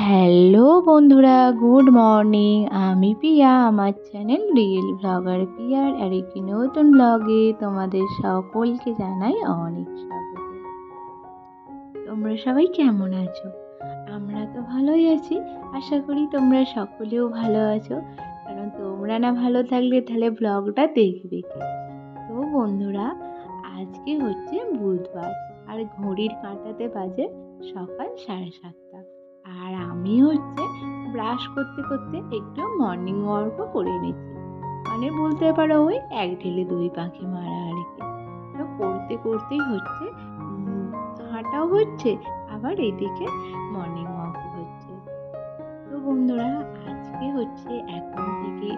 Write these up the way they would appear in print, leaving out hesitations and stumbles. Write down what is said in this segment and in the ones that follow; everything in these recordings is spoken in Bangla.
হ্যালো বন্ধুরা, গুড মর্নিং। আমি পিয়া, আমার চ্যানেল রিয়েল ব্লগার পিয়ার আর একটি নতুন ব্লগে তোমাদের সকলকে জানাই অনেক স্বাগত। তোমরা সবাই কেমন আছো? আমরা তো ভালোই আছি। আশা করি তোমরা সকলেও ভালো আছো, কারণ তোমরা না ভালো থাকলে তাহলে ব্লগটা দেখবে কে? তো বন্ধুরা, আজকে হচ্ছে বুধবার আর ঘড়ির কাঁটাতে বাজে সকাল 7:30। আর আমি হচ্ছে ব্রাশ করতে করতে একটু মর্নিং ওয়ার্কও করে নিচ্ছি। মানে বলতে পারো ওই এক ঢিলে দুই পাখি মারা আর কি। তো করতে করতেই হচ্ছে হাঁটাও হচ্ছে, আবার এদিকে মর্নিং ওয়াকও হচ্ছে। তো বন্ধুরা, আজকে হচ্ছে এখন থেকে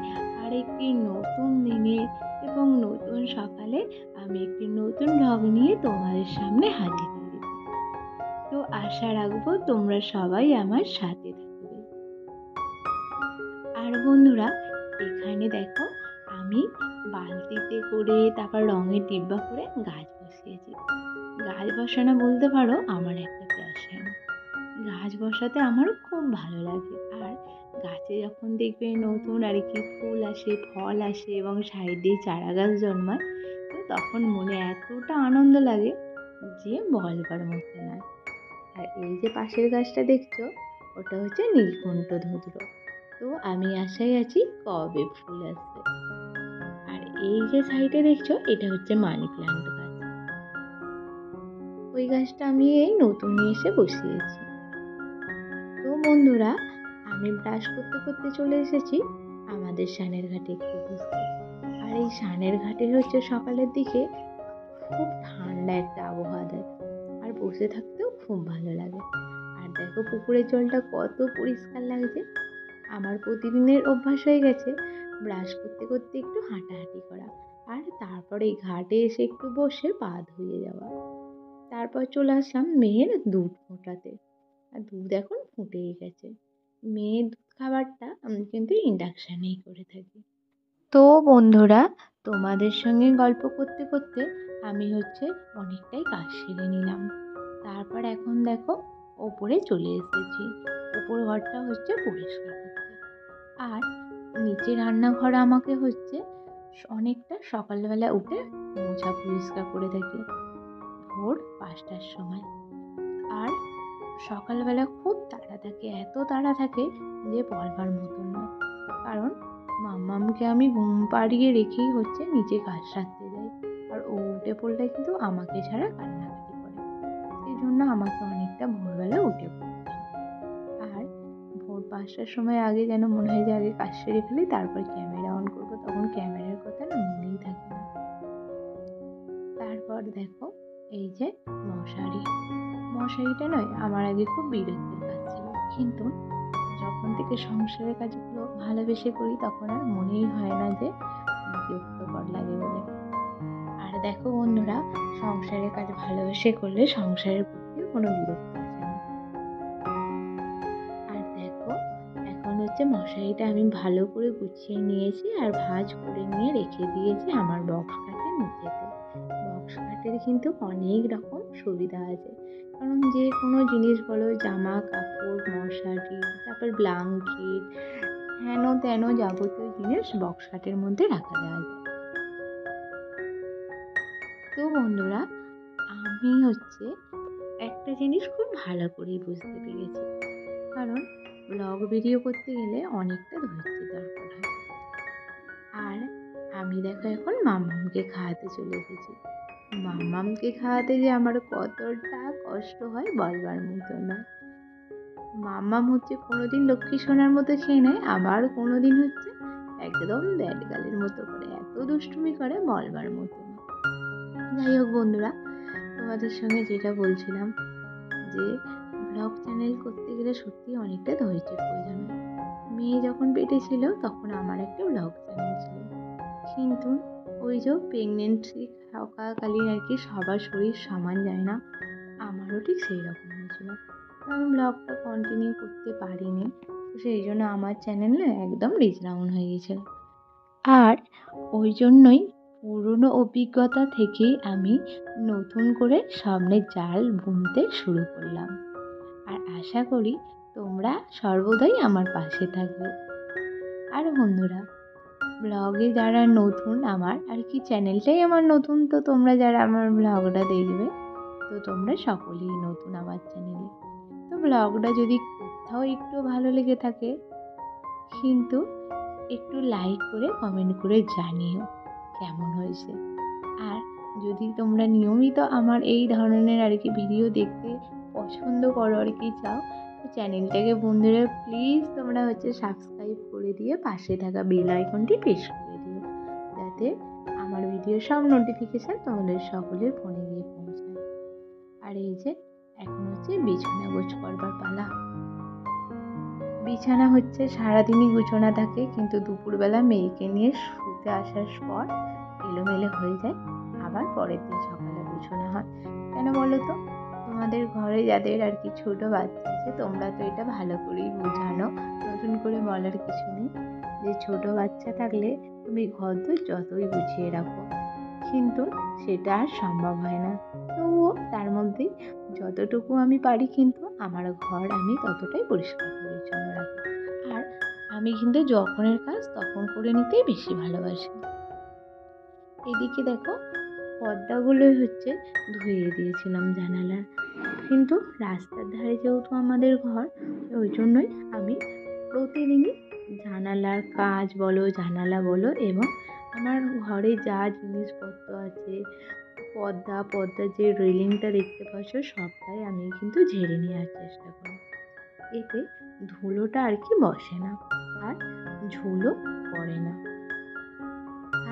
আরেকটি নতুন দিনে এবং নতুন সকালে আমি একটি নতুন ব্লগ নিয়ে তোমাদের সামনে হাজির হয়েছি। তো আশা রাখবো তোমরা সবাই আমার সাথে থাকবে। আর বন্ধুরা, এখানে দেখো আমি বালতিতে করে তারপর রঙের ডিব্বা করে গাছ বসিয়েছি। গাছ বসানো বলতে পারো আমার একটা প্যাশন। গাছ বসাতে আমার খুব ভালো লাগে। আর গাছে যখন দেখবে নতুন আর কি ফুল আসে, ফল আসে এবং সাইডে চারা গাছ জন্মায়, তো তখন মনে এতটা আনন্দ লাগে যে বলবার মতো নয়। আর এই যে পাশের গাছটা দেখছো, ওটা হচ্ছে নীলকণ্ঠ ধুতরো। তো আমি আশায় আছি কবে ফুল আসবে। আর এই যে সাইডে দেখছো, এটা হচ্ছে মানি প্ল্যান্ট গাছ। ওই গাছটা আমি এই নতুন এসে বসিয়েছি। তো বন্ধুরা, আমি ব্রাশ করতে করতে চলে এসেছি আমাদের সানের ঘাটে একটু বসতে। আর এই সানের ঘাটে হচ্ছে সকালের দিকে খুব ঠান্ডা একটা আবহাওয়া দেয়, আর বসে থাকতেও খুব ভালো লাগে। আর দেখো পুকুরের জলটা কত পরিষ্কার লাগছে। আমার প্রতিদিনের অভ্যাস হয়ে গেছে ব্রাশ করতে করতে একটু হাঁটাহাঁটি করা, আর তারপরে এই ঘাটে এসে একটু বসে পা ধুয়ে যাওয়া। তারপর চলে আসলাম মেয়ের দুধ ফোটাতে। আর দুধ এখন ফুটেই গেছে। মেয়ের দুধ খাবারটা আমি কিন্তু ইন্ডাকশানেই করে থাকি। তো বন্ধুরা, তোমাদের সঙ্গে গল্প করতে করতে আমি হচ্ছে অনেকটাই কাজ সেরে নিলাম। তারপর এখন দেখো ওপরে চলে এসেছি। ওপর ঘরটা হচ্ছে পরিষ্কার করতে। আর নিচে রান্নাঘর আমাকে হচ্ছে অনেকটা সকালবেলা উঠে মোছা পরিষ্কার করে থাকি ভোর 5টার সময়। আর সকালবেলা খুব তাড়া থাকে, এত তাড়া থাকে যে বলবার মতো নয়। কারণ মাম্মামকে আমি ঘুম পাড়িয়ে রেখেই হচ্ছে নিচে কাজ সারতে যাই। আর ও উঠে পড়লে কিন্তু আমাকে ছাড়া কান্নাকাটি করে। সেই জন্য আমাকে অনেকটা ভোরবেলা উঠে পড়তে হয়। আর ভোর 5টার সময় আগে যেন মনে হয় যে আগে কাজ সেরে ফেলি, তারপর ক্যামেরা অন করবো, তখন ক্যামেরার কথা না মনেই থাকে না। তারপর দেখো এই যে মশারিটা নয় আমার আগে খুব বিরক্তির কাজ ছিল, কিন্তু যখন থেকে সংসারের কাজগুলো ভালোবেসে করি তখন আর মনেই হয় না যে বিরক্তকর লাগে বলে। আর দেখো বন্ধুরা, সংসারের কাজ ভালোবেসে করলে সংসারের প্রতি কোনো বিরক্তি আসে না। আর দেখো এখন হচ্ছে মশারিটা আমি ভালো করে গুছিয়ে নিয়েছি আর ভাঁজ করে নিয়ে রেখে দিয়েছি আমার বক্স খাটের নিচেতে। বক্স খাটের কিন্তু অনেক রকম সুবিধা আছে, কারণ যে কোনো জিনিস বলো, জামা কাপড়, মশারি, তারপর ব্ল্যাঙ্কেট, হেন তেন যাবতীয় জিনিস বক্স খাটের মধ্যে রাখা যাওয়া যায়। তো বন্ধুরা, আমি হচ্ছে একটা জিনিস খুব ভালো করেই বুঝতে পেরেছি, কারণ ব্লগ ভিডিও করতে গেলে অনেকটা ধৈর্য দরকার হয়। আর আমি দেখো এখন মাম্মামকে খাওয়াতে চলে এসেছি। মাম্মামকে খাওয়াতে যে আমার কতটা কষ্ট হয় বলবার মতো না। মাম্মাম হচ্ছে কোনোদিন লক্ষ্মী সোনার মতো খেয়ে নেয়, আবার কোনোদিন হচ্ছে একদম ব্যাড গালের মতো করে এত দুষ্টুমি করে বলবার মতো না। যাই হোক বন্ধুরা, তোমাদের সঙ্গে যেটা বলছিলাম যে ব্লগ চ্যানেল করতে গেলে সত্যি অনেকটা ধৈর্যের প্রয়োজন হয়। মেয়ে যখন পেটে ছিল তখন আমার একটা ব্লগ চ্যানেল ছিল, কিন্তু ওই যে প্রেগনেন্সি থাকাকালীন আর কি সবার শরীর সমান যায় না, আমারও ঠিক সেই রকম হয়েছিল। তো আমি ব্লগটা কন্টিনিউ করতে পারিনি, তো সেই জন্য আমার চ্যানেল না একদম রিচ ডাউন হয়ে গেছিলো। আর ওই জন্যই পুরনো অভিজ্ঞতা থেকেই আমি নতুন করে সামনের জাল বুনতে শুরু করলাম। আর আশা করি তোমরা সর্বদাই আমার পাশে থাকবে। আর বন্ধুরা, ব্লগে যারা নতুন, আমার আর কি চ্যানেলটাই আমার নতুন, তো তোমরা যারা আমার ব্লগটা দেখবে, তো তোমরা সকলেই নতুন আমার চ্যানেলে। তো ব্লগটা যদি কোথাও একটু ভালো লেগে থাকে, কিন্তু একটু লাইক করে কমেন্ট করে জানিও কেমন হয়েছে। আর যদি তোমরা নিয়মিত আমার এই ধরনের আর কি ভিডিও দেখতে পছন্দ করো আর কি চাও, তো চ্যানেলটাকে বন্ধুরা প্লিজ তোমরা সাবস্ক্রাইব করে দিয়ে পাশে থাকা বেল আইকনটি প্রেস করে দিও, যাতে আমার ভিডিও সব নোটিফিকেশান তোমাদের সকলের ফোনে গিয়ে পৌঁছায়। আর এই যে এখন বিছানা গোছ করবার পালা। বিছানা সারাদিনই গুছানো থাকে, কিন্তু দুপুরবেলা মেয়েকে নিয়ে শুতে আসার পর এলোমেলো হয়ে যায়, আবার পরের দিন সকালে গুছানো হয়। কেন বলো তো? তোমাদের ঘরে যাদের আর কি ছোট বাচ্চা আছে, তোমরা তো এটা ভালো করেই বোঝানো, নতুন করে বলার কিছু নেই, যে ছোট বাচ্চা থাকলে তুমি ঘর দোর যতই গুছিয়ে রাখো, কিন্তু সেটা আর সম্ভব হয় না। তবুও তার মধ্যেই যতটুকু আমি পারি, কিন্তু আমার ঘর আমি ততটাই পরিষ্কার পরিচ্ছন্ন রাখি। আর আমি কিন্তু যখনের কাজ তখন করে নিতেই বেশি ভালোবাসি। এদিকে দেখো, পর্দাগুলো ধুয়ে দিয়েছিলাম জানালার, কিন্তু রাস্তার ধারে যেহেতু আমাদের ঘর, ওই জন্যই আমি প্রতিদিনই জানালার কাঁচ বলো, জানালা বলো, এবং আমার ঘরে যা জিনিসপত্র আছে, পর্দার যে রেলিংটা দেখতে পাচ্ছ, সবটাই আমি কিন্তু ঝেড়ে নেওয়ার চেষ্টা করি। এতে ধুলোটা আর কি বসে না, আর ঝুলও পড়ে না।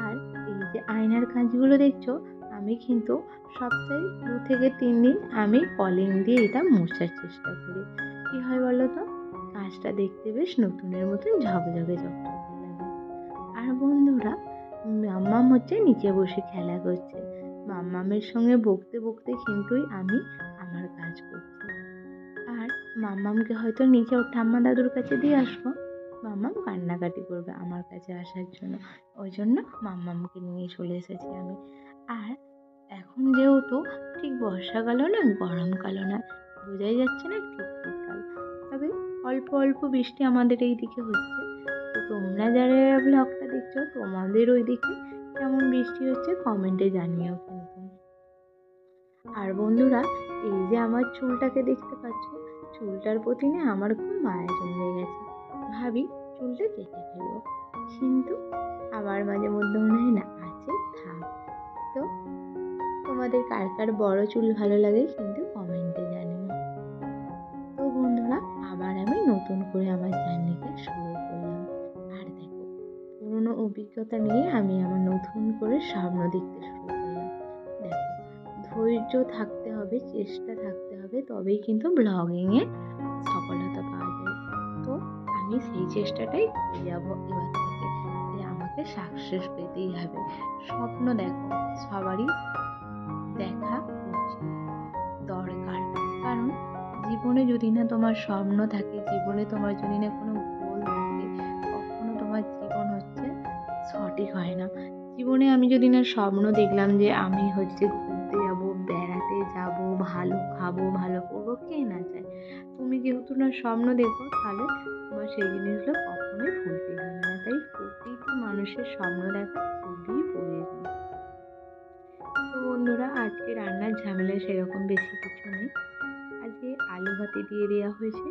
আর এই যে আয়নার কাঁচগুলো দেখছো, আমি কিন্তু সপ্তাহে 2 থেকে 3 দিন আমি কলিং দিয়ে এটা মোছার চেষ্টা করি। কী হয় বলো তো? কাঁচটা দেখতে বেশ নতুনের মতন ঝকঝকে লাগে। আর বন্ধুরা, মাম্মাম নিচে বসে খেলা করছে। মাম্মামের সঙ্গে বকতে বকতে কিন্তু আমি আমার কাজ করছি। আর মাম্মামকে হয়তো নিচে ওর ঠাম্মা দাদুর কাছে দিয়ে আসবো, মাম্মাম কান্নাকাটি করবে আমার কাছে আসার জন্য, ওই জন্য মাম্মামকে নিয়ে চলে এসেছি আমি। আর এখন যেহেতু ঠিক বর্ষাকালও না, গরমকালও না, বোঝাই যাচ্ছে না ঠিক শীতকাল, তবে অল্প অল্প বৃষ্টি আমাদের এই দিকে হচ্ছে। তো তোমরা যারা ব্লগটা দেখছো, তোমাদের ওই দিকে কেমন বৃষ্টি হচ্ছে কমেন্টে জানিও কিন্তু। আর বন্ধুরা, এই যে আমার চুলটাকে দেখতে পাচ্ছ, চুলটার প্রতি না আমার খুব মায়া জন্মে গেছে। ভাবি চুলটা কেটে ফেলবো, কিন্তু আবার মাঝে মধ্যে মনে হয় না, আছে থাক। তো তোমাদের কার কার বড় চুল ভালো লাগে কিন্তু কমেন্টে জানিও। তো বন্ধুরা, আবার আমি নতুন করে আমার জার্নিটা শুরু করলাম। আর দেখো, পুরনো অভিজ্ঞতা নিয়ে আমি আমার নতুন করে স্বপ্ন দেখতে শুরু করলাম। দেখো, ধৈর্য থাকতে হবে, চেষ্টা থাকতে হবে, তবেই কিন্তু ব্লগিংয়ে সফলতা পাওয়া যায়। তো আমি সেই চেষ্টাটাই করে যাবো এবার থেকে, যে আমাকে সাকসেস পেতেই হবে। স্বপ্ন দেখো, সবারই দেখা উচিত, দরকার। কারণ জীবনে যদি না তোমার স্বপ্ন থাকে, জীবনে তোমার যদি না কোনো গোল থাকে, কখনো তোমার জীবন সঠিক হয় না। জীবনে আমি যদি না স্বপ্ন দেখলাম যে আমি ঘুরতে যাব, বেড়াতে যাব, ভালো খাবো, ভালো করবো, কে না চায়? তুমি যেহেতু না স্বপ্ন দেখো, তাহলে তোমার সেই জিনিসগুলো কখনোই ফুলফিল হবে না। তাই প্রতিটি মানুষের স্বপ্ন দেখা খুবই প্রয়োজন। তো বন্ধুরা, আজকে রান্নার ঝামেলা সেরকম বেশি কিছু নেই। আজকে আলু ভাতে দিয়ে দেওয়া হয়েছে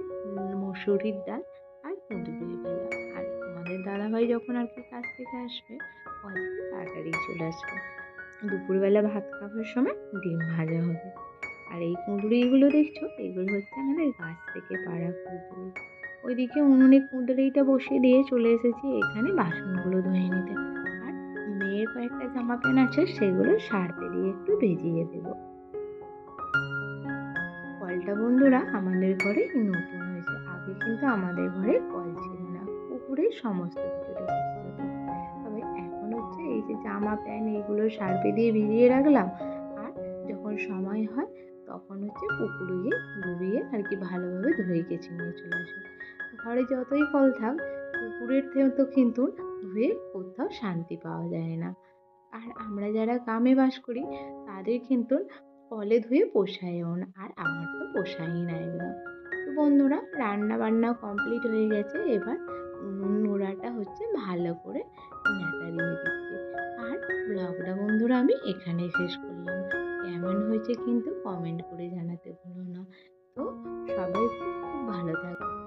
মসুরির ডাল আর কুঁদরুলি ভাজা। আর তোমাদের দাদাভাই যখন আর কি কাজ থেকে আসবে, ও আজকে তাড়াতাড়ি চলে আসবে। দুপুরবেলা ভাত খাওয়ার সময় ডিম ভাজা হবে। আর এই কুঁদরুলিগুলো দেখছো, এগুলো আমাদের গাছ থেকে পাড়া কুঁদরুলি। ওইদিকে উনুনে কুঁদরুলিটা বসিয়ে দিয়ে চলে এসেছি এখানে বাসনগুলো ধুয়ে নিতে। আর মেয়ের কয়েকটা জামা প্যান্ট আছে, সেগুলো সার্ফে দিয়ে একটু ভিজিয়ে দেবো। কলটা বন্ধুরা আমাদের ঘরে নতুন হয়েছে, আগে কিন্তু আমাদের ঘরে কল ছিল না, পুকুরে সমস্ত কিছু দেখতে হতো। তবে এখন এই যে জামা প্যান্ট এইগুলো সার্ফে দিয়ে ভিজিয়ে রাখলাম, আর যখন সময় হয় তখন পুকুরে গিয়ে ডুবিয়ে আর কি ভালোভাবে ধুয়ে কেচে নিয়ে চলে আসি। ঘরে যতই কল থাক, পুকুরের তো কিন্তু ধুয়ে কোথাও শান্তি পাওয়া যায় না। আর আমরা যারা গ্রামে বাস করি, তাদের কিন্তু কলে ধুয়ে পোষায়ও না, আর আমার তো পোষায়ই না একদম। তো বন্ধুরা, রান্না বান্না কমপ্লিট হয়ে গেছে। এবার উনুন নোড়াটা হচ্ছে ভালো করে নেতাড়িয়ে দিচ্ছি। আর ব্লগটা বন্ধুরা আমি এখানেই শেষ করলাম। কেমন হয়েছে কিন্তু কমেন্ট করে জানাতে ভুলো না। তো সবাই খুব খুব ভালো থাকবে।